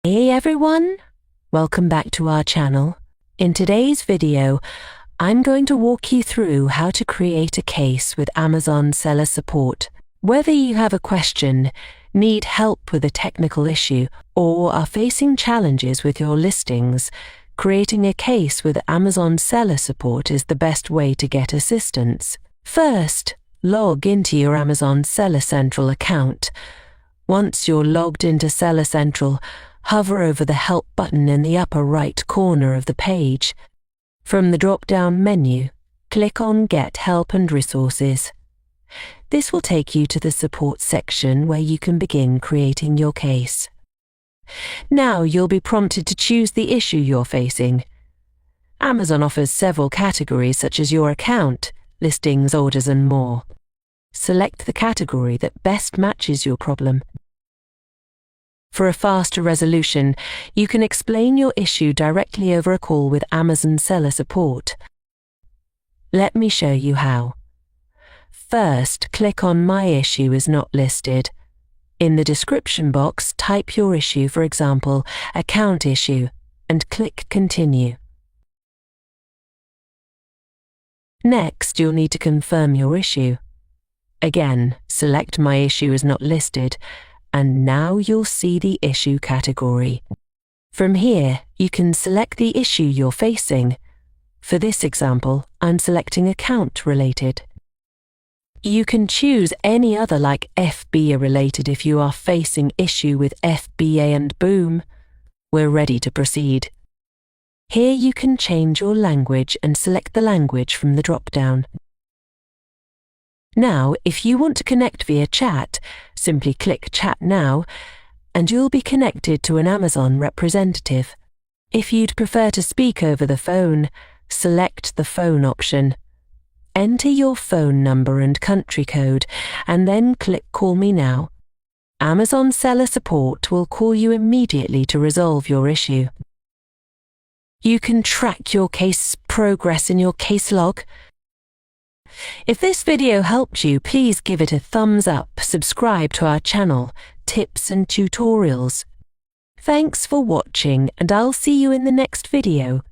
Hey everyone, welcome back to our channel. In today's video, I'm going to walk you through how to create a case with Amazon Seller Support. Whether you have a question, need help with a technical issue, or are facing challenges with your listings, creating a case with Amazon Seller Support is the best way to get assistance. First, log into your Amazon Seller Central account. Once you're logged into Seller Central, hover over the Help button in the upper right corner of the page. From the drop-down menu, click on Get Help and Resources. This will take you to the Support section where you can begin creating your case. Now you'll be prompted to choose the issue you're facing. Amazon offers several categories such as your account, listings, orders, and more. Select the category that best matches your problem. For a faster resolution, you can explain your issue directly over a call with Amazon Seller Support. Let me show you how. First, click on My Issue is Not Listed. In the description box, type your issue, for example, Account Issue, and click Continue. Next, you'll need to confirm your issue. Again, select My Issue is Not Listed, and now you'll see the issue category. From here, you can select the issue you're facing. For this example, I'm selecting account related. You can choose any other like FBA related if you are facing issue with FBA and boom. We're ready to proceed. Here you can change your language and select the language from the drop-down. Now, if you want to connect via chat, simply click Chat Now, and you'll be connected to an Amazon representative. If you'd prefer to speak over the phone, select the phone option. Enter your phone number and country code, and then click Call Me Now. Amazon Seller Support will call you immediately to resolve your issue. You can track your case progress in your case log. If this video helped you, please give it a thumbs up, subscribe to our channel, Tips and Tutorials. Thanks for watching, and I'll see you in the next video.